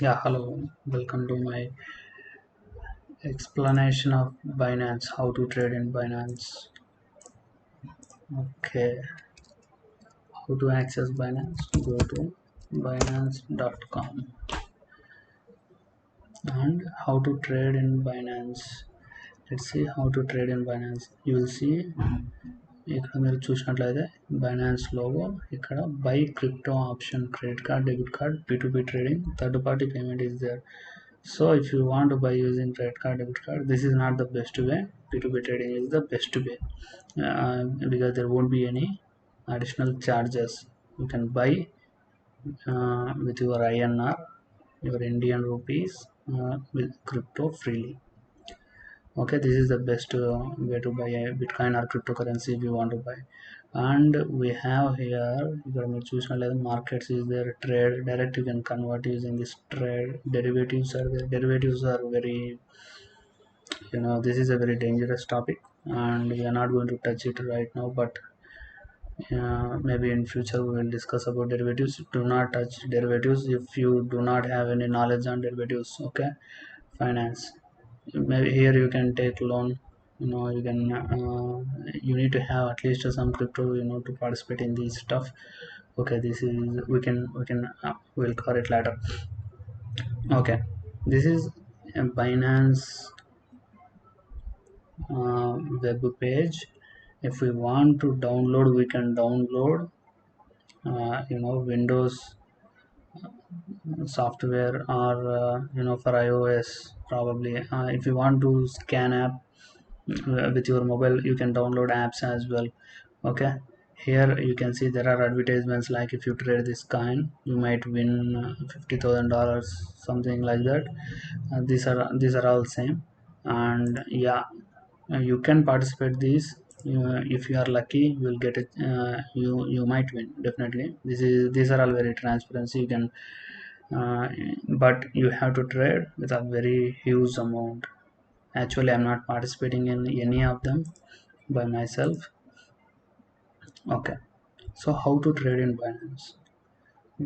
Yeah, hello. Welcome to my explanation of Binance, how to trade in Binance. Okay, how to access Binance? Go to binance.com and how to trade in Binance. Let's see how to trade in Binance. You will see ఇక్కడ మీరు చూసినట్లయితే Binance logo ఇక్కడ buy crypto option credit card debit card P2P trading third party payment is there. So if you want to buy using credit card, debit card, this is not the best way. P2P trading is the best way because there won't be any additional charges. You can buy with your INR, your Indian rupees, with crypto freely. Okay, this is the best way to buy a Bitcoin or cryptocurrency if you want to buy. And we have here ఇక్కడ మీరు చూసినట్లయితే markets is there, trade direct you can convert using this trade. Derivatives are there. Derivatives are very, this is a very dangerous topic and we are not going to touch it right now, but maybe in future we will discuss about derivatives. Do not touch derivatives if you do not have any knowledge on derivatives. Okay, finance, maybe here you can take loan. You can you need to have at least some crypto to participate in this stuff. Okay, this is we'll cover it later. Okay, this is a Binance web page. If we want to download, we can download Windows software, or for iOS probably. If you want to scan app with your mobile, you can download apps as well. Okay, here you can see there are advertisements like if you trade this coin you might win $50,000, something like that. These are all same, and yeah, you can participate these. If you are lucky you will get it. You might win, definitely. These are all very transparency. You can uh, but you have to trade with a very huge amount. Actually I'm not participating in any of them by myself. Okay, so how to trade in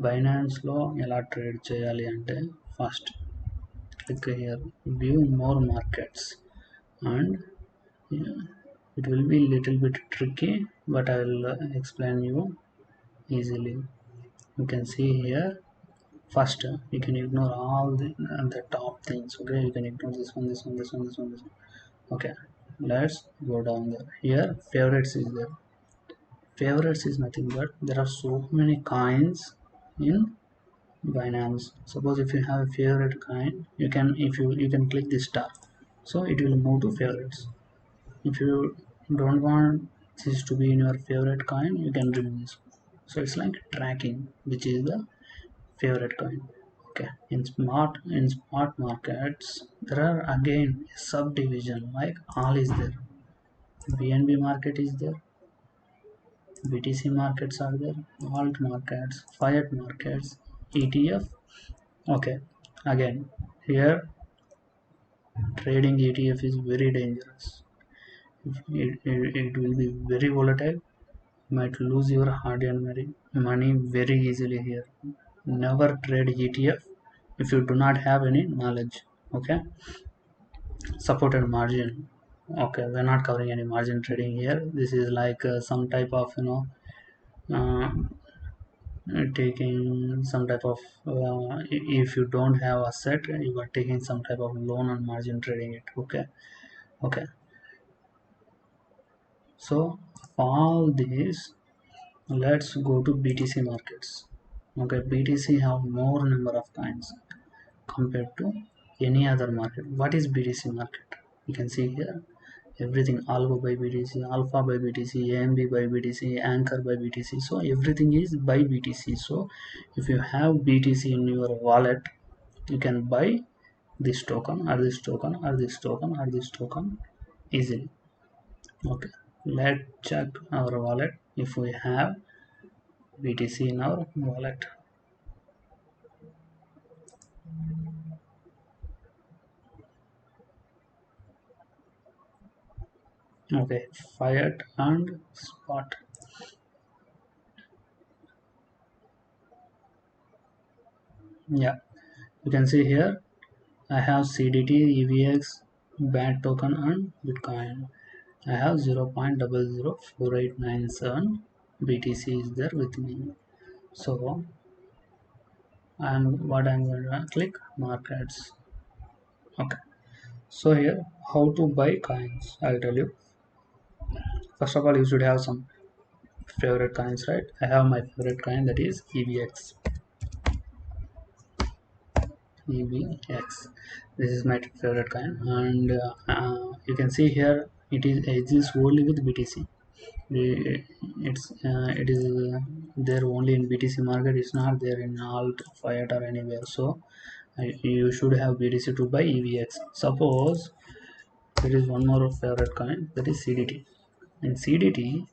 Binance లో ఎలా trade చేయాలి అంటే, first click here, view more markets, and it will be little bit tricky, but I will explain you easily. You can see here, first you can ignore all the top things. Okay, you can ignore this one. Okay, let's go down there. Here favorites is there. Favorites is nothing but there are so many coins in Binance. Suppose if you have a favorite coin, you can click this star, so it will move to favorites. If you don't want this to be in your favorite coin, you can remove this. So it's like tracking which is the favorite coin. Okay, in smart markets there are again a subdivision like all is there. BNB market is there, BTC markets are there, alt markets, fiat markets, ETF. Okay, again here trading ETF is very dangerous. It will be very volatile. You might lose your hard-earned money very easily here. Never trade ETF if you do not have any knowledge. Okay, supported margin. Okay, we're not covering any margin trading here. This is like some type of uh, taking some type of if you don't have asset, you are taking some type of loan and margin trading it. Okay, so all these, let's go to BTC markets. Okay, BTC have more number of coins compared to any other market. What is BTC market? You can see here everything: Algo by BTC, Alpha by BTC, AMB by BTC, Anchor by BTC. So everything is by BTC. So if you have BTC in your wallet, you can buy this token or this token or this token or this token easily. Okay, let's check our wallet if we have BTC in our wallet. Okay, fiat and spot. Yeah, You can see here I have CDT, EVX, BAT token and Bitcoin. I have 0.004897 BTC is there with me. So I'm going to click markets. Okay. So here how to buy coins, I'll tell you. First of all, you should have some favorite coins, right? I have my favorite coin, that is EVX. EVX. This is my favorite coin, and you can see here it exists only with BTC. It is there only in BTC market. It's not there in alt, fiat or anywhere. So you should have BTC to buy EVX. Suppose there is one more favorite coin, that is CDT. In CDT,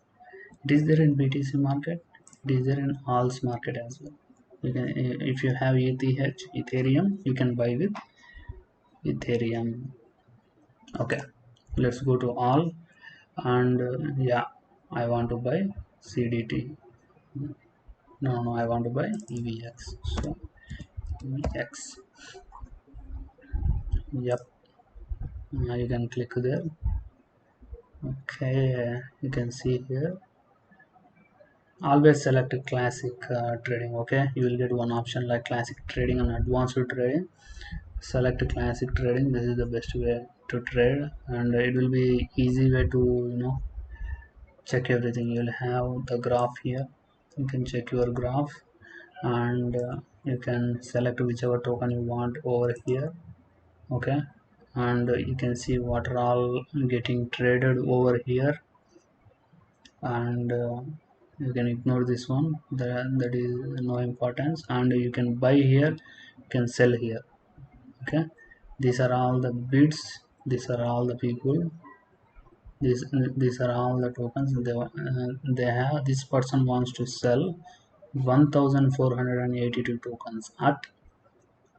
it is there in BTC market. It is there in alts market as well. You can, if you have Ethereum, you can buy with Ethereum. Okay, let's go to all, and yeah, I want to buy CDT. No, I want to buy EVX. So EVX. Yep, now you can click there. Okay, you can see here. Always select classic trading. Okay, you will get one option like classic trading and advanced trading. Select classic trading. This is the best way to trade, and it will be easy way to check everything. You'll have the graph here. You can check your graph, and you can select whichever token you want over here. Okay, and you can see what are all getting traded over here, and you can ignore this one, that is no importance, and you can buy here, you can sell here. Okay, these are all the bids, these are all the people, these are all the tokens they have. This person wants to sell 1482 tokens at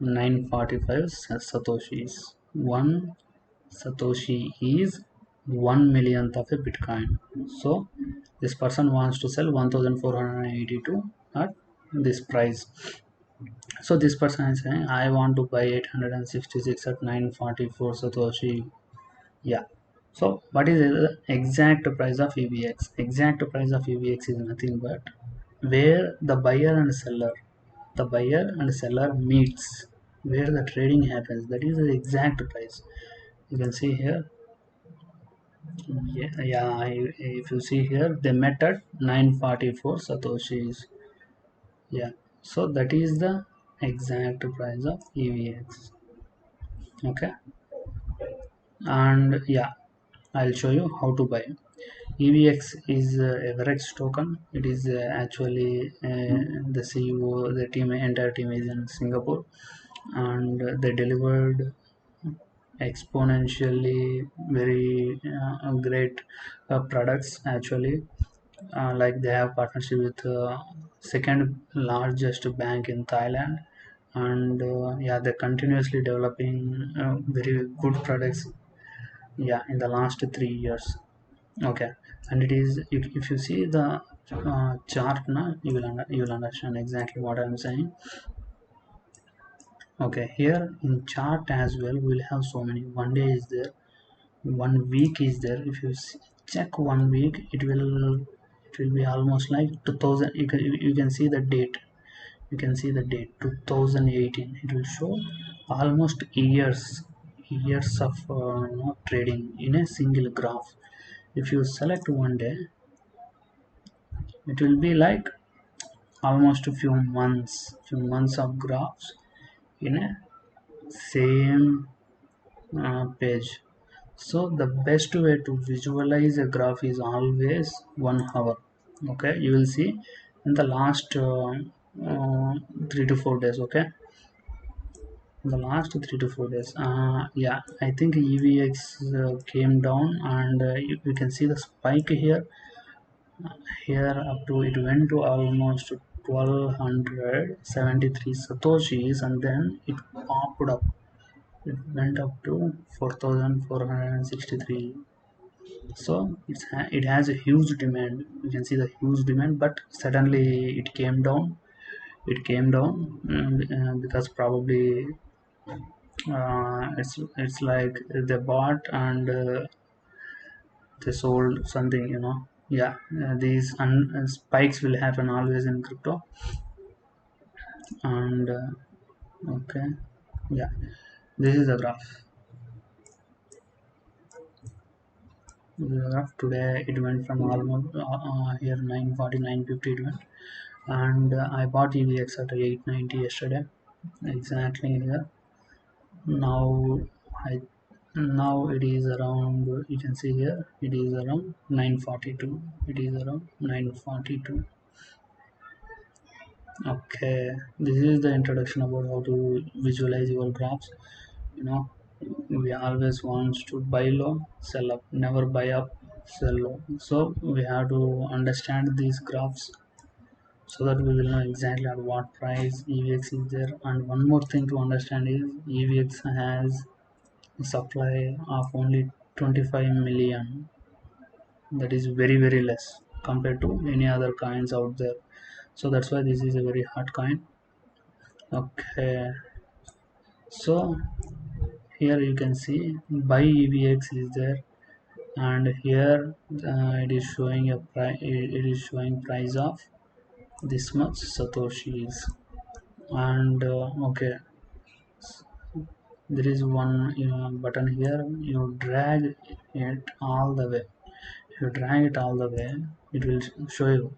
945 satoshis. One satoshi is 1 millionth of a bitcoin. So this person wants to sell 1482 at this price. So this person is saying I want to buy 866 at 944 satoshi. Yeah. So what is the exact price of EVX? Exact price of EVX is nothing but where the buyer and seller meets, where the trading happens, that is the exact price. You can see here. Yeah, if you see here, they met at 944 satoshis. Yeah, so that is the exact price of EVX. Okay, and yeah, I'll show you how to buy. EVX is average token. It is actually the CEO, the team, entire team is in Singapore, and they delivered exponentially very great products actually. Like they have partnership with second largest bank in Thailand, and yeah, they're continuously developing very good products, yeah, in the last 3 years. Okay, and it is, if you see the chart now, you will understand exactly what I'm saying. Okay, here in chart as well, we'll have so many. One day is there, 1 week is there. If you check 1 week, it will be almost like 2000. You can see the date, you can see the date 2018. It will show almost years of trading in a single graph. If you select one day, it will be like almost a few months of graphs in a same page. So the best way to visualize a graph is always 1 hour. Okay, you will see in the last 3 to 4 days. Okay, in the last 3 to 4 days, yeah, I think EVX came down, and you can see the spike here. Here up to, it went to almost 1273 satoshis, and then it popped up. It went up to 4463. So it has a huge demand. You can see the huge demand, but suddenly it came down. it came down, because probably it's like they bought and they sold something, yeah. These spikes will happen always in crypto. And okay, yeah, this is the graph. Today it went from almost here 940, 950 it went. And I bought EVX at 890 yesterday, exactly here. Now I now it is around, you can see here, it is around 942. It is around 942. Okay, this is the introduction about how to visualize your graphs. You know, we always want to buy low, sell up, never buy up, sell low. So we have to understand these graphs so that we will know exactly at what price EVX is there. And one more thing to understand is EVX has a supply of only 25 million. That is very very less compared to any other coins out there. So that's why this is a very hard coin. Okay, so here you can see buy EVX is there, and here it is showing a price. It is showing price of this much satoshis. And okay, there is one button here. You drag it all the way. If you drag it all the way, it will show you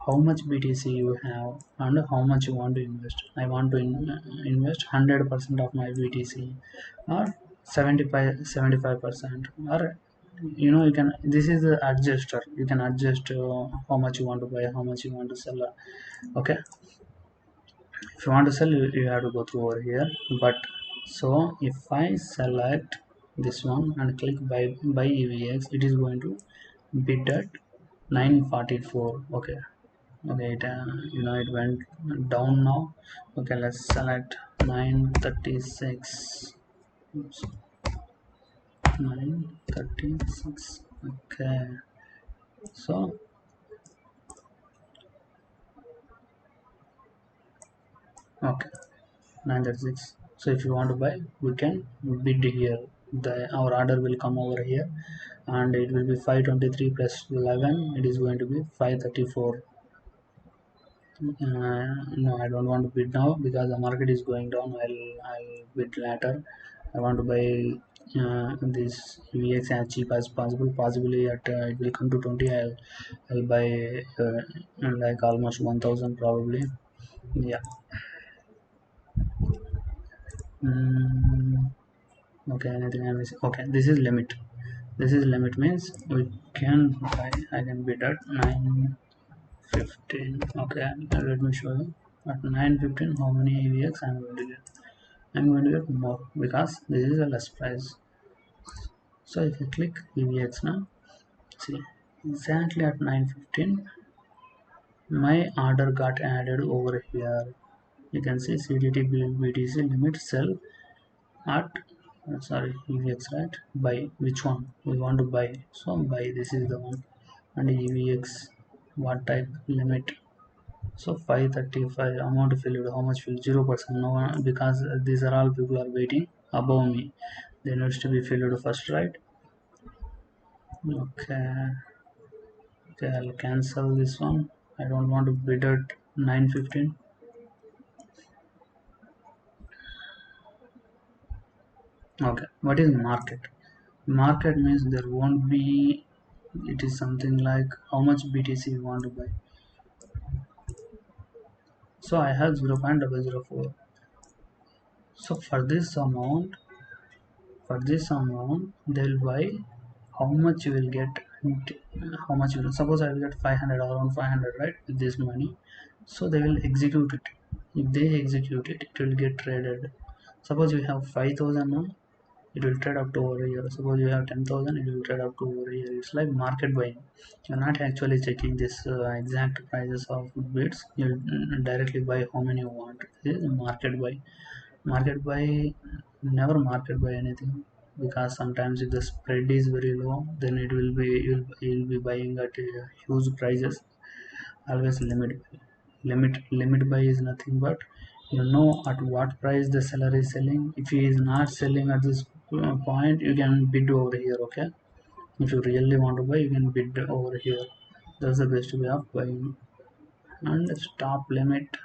how much BTC you have and how much you want to invest. I want to invest 100% of my BTC, or 75%, or you can, this is the adjuster. You can adjust how much you want to buy, how much you want to sell. Okay, if you want to sell, you have to go through over here. But so if I select this one and click buy EVX, it is going to bid at 944. Okay, okay, it went down now. Okay, let's select 936. Oops, 936. Okay, so okay, 936. So if you want to buy, we can bid here. Our order will come over here, and it will be 523 plus 11. It is going to be 534. No, I don't want to bid now because the market is going down. I'll bid later. I want to buy this VX as cheap as possible. Possibly at it will come to 20. I'll buy like almost 1000 probably. Yeah. Mm, okay, anything I'm missing? Okay, this is limit. This is limit means we can buy. I can bid at 915. Okay, let me show you. At 915, how many AVX I'm going to get? I'm going to get more because this is a less price. So if you click EVX now, see exactly at 915, my order got added over here. You can see CDT BTC limit sell at sorry EVX, right? Buy, which one we want to buy, so buy, this is the one. And EVX, what type limit? So 535 amount filled, how much filled? 0%. No one, because these are all people are waiting above me, they needs to be filled first, right? Okay, okay, I'll cancel this one. I don't want to bid at 915. Okay, what is market? Market means there won't be, it is something like how much BTC you want to buy. So I have 0.004. So for this amount they'll buy how much you will get. How much you will, suppose I will get 500, around 500, right, with this money. So they will execute it. If they execute it, it will get traded. Suppose you have 5000 now, it will trade up to over here. Suppose you have 10,000, it will trade up to over here. It's like market buying. You're not actually checking this exact prices of bids. You directly buy how many you want. This is market buy. Market buy, never market buy anything, because sometimes if the spread is very low, then it will be, you'll be buying at huge prices. Always limit buy. limit buy is nothing but you know at what price the seller is selling. If he is not selling at this point, you can bid over here. Okay, if you really want to buy, you can bid over here. That's the best way of buying. And stop limit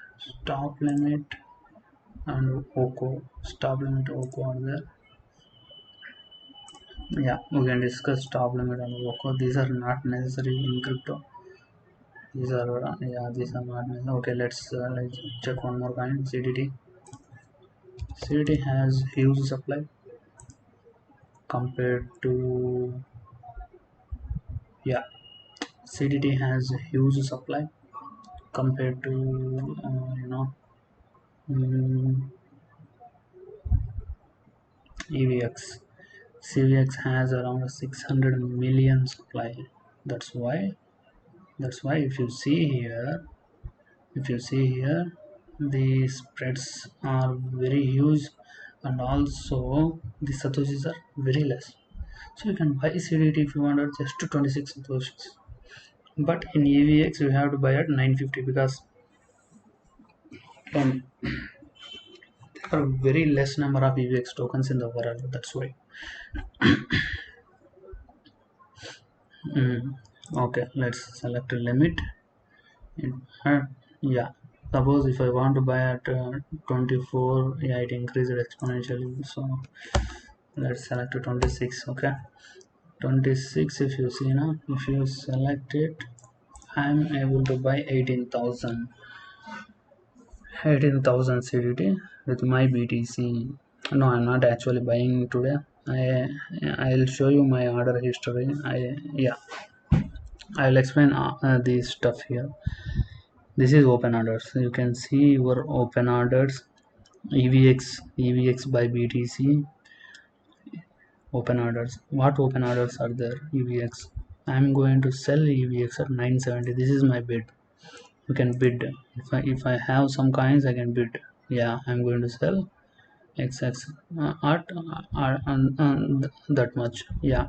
and OCO. Stop limit OCO are there. Yeah, we can discuss stop limit and OCO. These are not necessary in crypto. These are these are not necessary. Okay, let's check one more coin. CDT. CDT has huge supply compared to, yeah, CDT has huge supply compared to mm, EVX. CVX has around 600 million supply. That's why if you see here, the spreads are very huge, and also the satoshis are very less. So you can buy CDT if you want at just 26 satoshis. But in EVX you have to buy at 950 because there are very less number of EVX tokens in the world. That's why. Okay, let's select a limit. Yeah, suppose if I want to buy at 24, yeah, it increased exponentially. So let's select 26. Okay, 26. If you see now, if you select it, I'm able to buy 18,000 CDT with my BTC. No, I'm not actually buying today. I'll show you my order history. I'll explain this stuff here. This is open orders. You can see your open orders. EVX by BTC. Open orders. What open orders are there? EVX. I'm going to sell EVX at 970. This is my bid. You can bid. If I have some coins, I can bid. Yeah, I'm going to sell XX at that much. Yeah,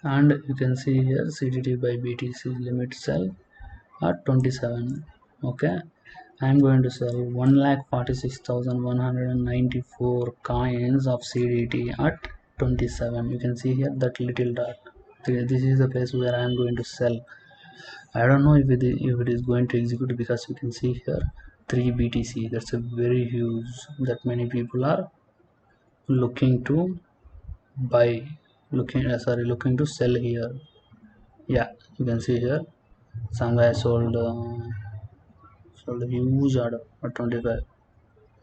and you can see here CDT by BTC limit sell at 27. Okay, I'm going to sell 1,46,194 coins of CDT at 27. You can see here that little dot. This is the place where I am going to sell. I don't know if it is going to execute because you can see here 3 BTC. That's a very huge. That many people are looking to buy, looking to sell here. Yeah, you can see here some guy sold a huge order at 25.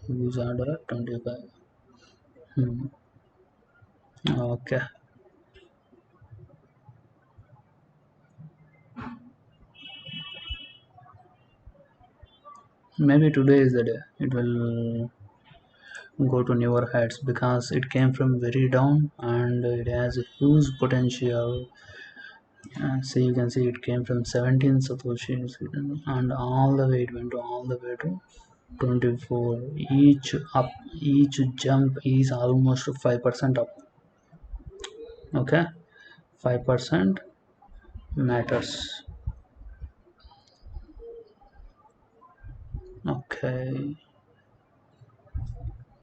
Huge order at 25. Okay. Maybe today is the day it will go to newer heights because it came from very down and it has a huge potential. So you can see it came from 17 satoshis and all the way it went to all the way to 24. Each jump is almost 5% up. Okay, 5% matters. Okay.